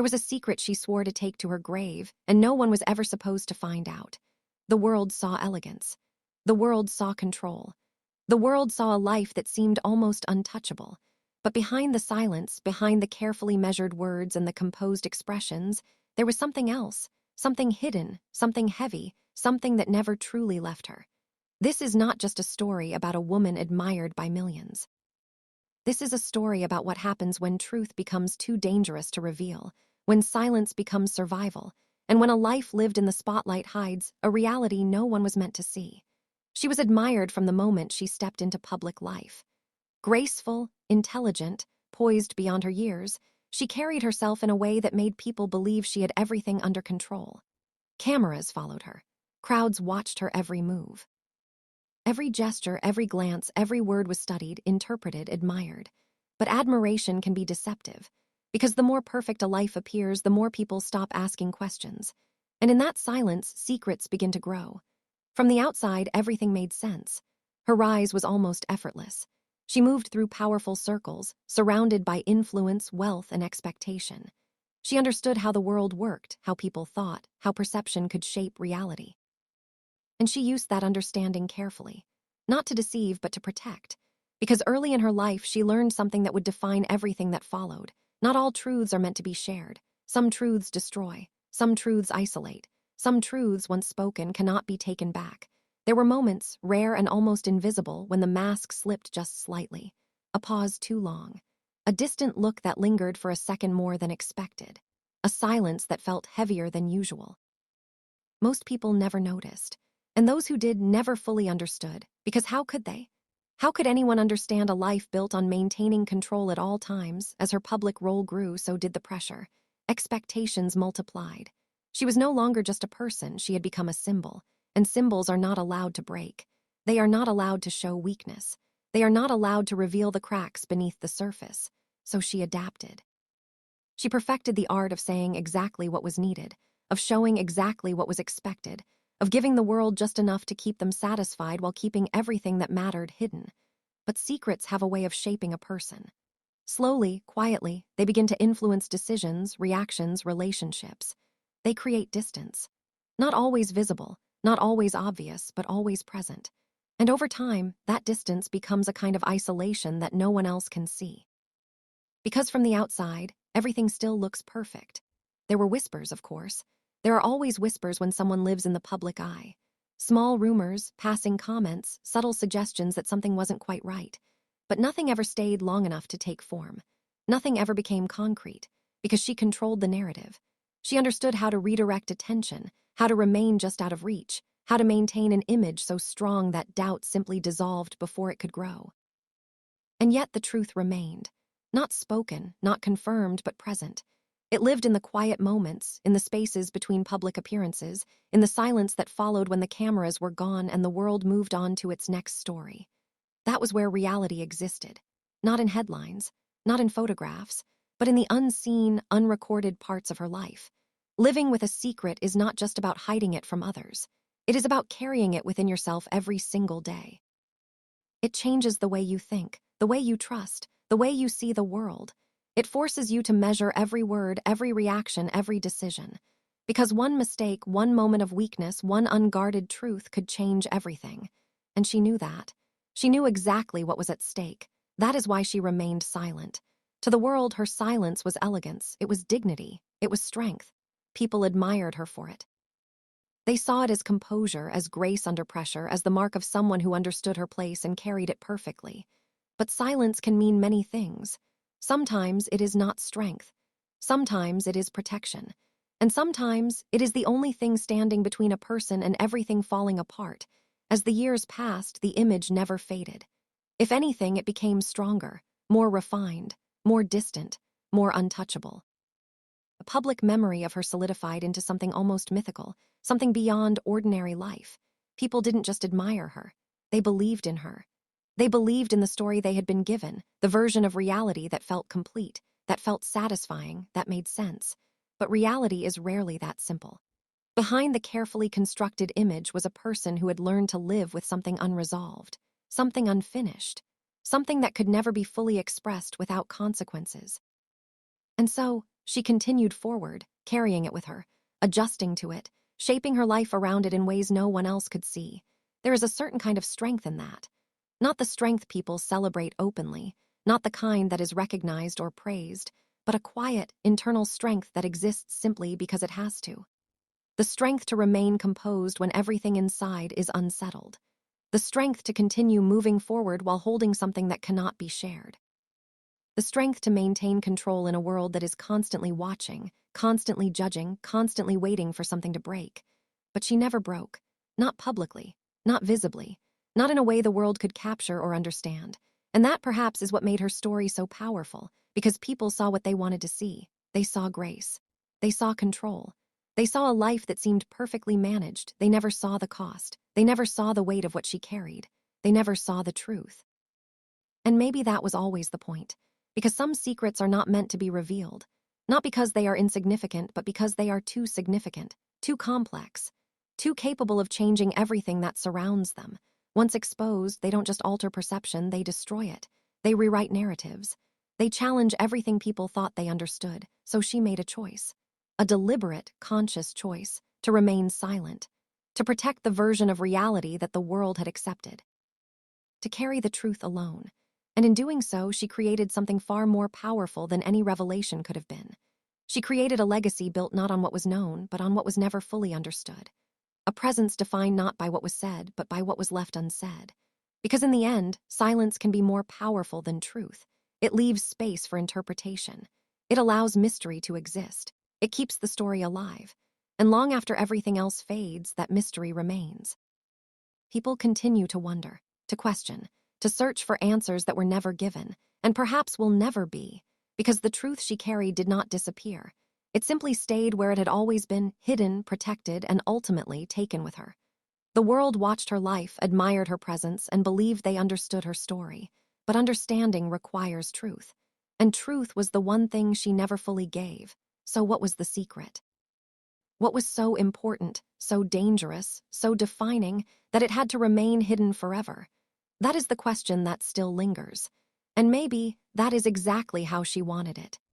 There was a secret she swore to take to her grave, and no one was ever supposed to find out. The world saw elegance. The world saw control. The world saw a life that seemed almost untouchable. But behind the silence, behind the carefully measured words and the composed expressions, there was something else, something hidden, something heavy, something that never truly left her. This is not just a story about a woman admired by millions. This is a story about what happens when truth becomes too dangerous to reveal, when silence becomes survival, and when a life lived in the spotlight hides a reality no one was meant to see. She was admired from the moment she stepped into public life. Graceful, intelligent, poised beyond her years, she carried herself in a way that made people believe she had everything under control. Cameras followed her. Crowds watched her every move. Every gesture, every glance, every word was studied, interpreted, admired. But admiration can be deceptive, because the more perfect a life appears, the more people stop asking questions. And in that silence, secrets begin to grow. From the outside, everything made sense. Her rise was almost effortless. She moved through powerful circles, surrounded by influence, wealth, and expectation. She understood how the world worked, how people thought, how perception could shape reality. And she used that understanding carefully, not to deceive but to protect. Because early in her life, she learned something that would define everything that followed. Not all truths are meant to be shared. Some truths destroy. Some truths isolate. Some truths, once spoken, cannot be taken back. There were moments, rare and almost invisible, when the mask slipped just slightly. A pause too long. A distant look that lingered for a second more than expected. A silence that felt heavier than usual. Most people never noticed. And those who did never fully understood, because how could they? How could anyone understand a life built on maintaining control at all times? As her public role grew, so did the pressure. Expectations multiplied. She was no longer just a person, she had become a symbol, and symbols are not allowed to break. They are not allowed to show weakness. They are not allowed to reveal the cracks beneath the surface. So she adapted. She perfected the art of saying exactly what was needed, of showing exactly what was expected, of giving the world just enough to keep them satisfied while keeping everything that mattered hidden. But secrets have a way of shaping a person. Slowly, quietly, they begin to influence decisions, reactions, relationships. They create distance. Not always visible, not always obvious, but always present. And over time, that distance becomes a kind of isolation that no one else can see. Because from the outside, everything still looks perfect. There were whispers, of course. There are always whispers when someone lives in the public eye. Small rumors, passing comments, subtle suggestions that something wasn't quite right. But nothing ever stayed long enough to take form. Nothing ever became concrete, because she controlled the narrative. She understood how to redirect attention, how to remain just out of reach, how to maintain an image so strong that doubt simply dissolved before it could grow. And yet the truth remained. Not spoken, not confirmed, but present. It lived in the quiet moments, in the spaces between public appearances, in the silence that followed when the cameras were gone and the world moved on to its next story. That was where reality existed. Not in headlines, not in photographs, but in the unseen, unrecorded parts of her life. Living with a secret is not just about hiding it from others. It is about carrying it within yourself every single day. It changes the way you think, the way you trust, the way you see the world. It forces you to measure every word, every reaction, every decision. Because one mistake, one moment of weakness, one unguarded truth could change everything. And she knew that. She knew exactly what was at stake. That is why she remained silent. To the world, her silence was elegance, it was dignity, it was strength. People admired her for it. They saw it as composure, as grace under pressure, as the mark of someone who understood her place and carried it perfectly. But silence can mean many things. Sometimes it is not strength. Sometimes it is protection. And sometimes it is the only thing standing between a person and everything falling apart. As the years passed, the image never faded. If anything, it became stronger, more refined, more distant, more untouchable. A public memory of her solidified into something almost mythical, something beyond ordinary life. People didn't just admire her, they believed in her. They believed in the story they had been given, the version of reality that felt complete, that felt satisfying, that made sense. But reality is rarely that simple. Behind the carefully constructed image was a person who had learned to live with something unresolved, something unfinished, something that could never be fully expressed without consequences. And so, She continued forward, carrying it with her, adjusting to it, shaping her life around it in ways no one else could see. There is a certain kind of strength in that. Not the strength people celebrate openly, not the kind that is recognized or praised, but a quiet, internal strength that exists simply because it has to. The strength to remain composed when everything inside is unsettled. The strength to continue moving forward while holding something that cannot be shared. The strength to maintain control in a world that is constantly watching, constantly judging, constantly waiting for something to break. But she never broke. Not publicly, not visibly, not in a way the world could capture or understand. And that perhaps is what made her story so powerful, because people saw what they wanted to see. They saw grace. They saw control. They saw a life that seemed perfectly managed. They never saw the cost. They never saw the weight of what she carried. They never saw the truth. And maybe that was always the point. Because some secrets are not meant to be revealed. Not because they are insignificant, but because they are too significant, too complex, too capable of changing everything that surrounds them. Once exposed, they don't just alter perception, they destroy it. They rewrite narratives. They challenge everything people thought they understood. So she made a choice. A deliberate, conscious choice to remain silent, to protect the version of reality that the world had accepted, to carry the truth alone. And in doing so, she created something far more powerful than any revelation could have been. She created a legacy built not on what was known, but on what was never fully understood. A presence defined not by what was said, but by what was left unsaid. Because in the end, silence can be more powerful than truth. It leaves space for interpretation. It allows mystery to exist. It keeps the story alive. And long after everything else fades, that mystery remains. People continue to wonder, to question, to search for answers that were never given, and perhaps will never be, because the truth she carried did not disappear. It simply stayed where it had always been, hidden, protected, and ultimately taken with her. The world watched her life, admired her presence, and believed they understood her story. But understanding requires truth. And truth was the one thing she never fully gave. So what was the secret? What was so important, so dangerous, so defining, that it had to remain hidden forever? That is the question that still lingers. And maybe that is exactly how she wanted it.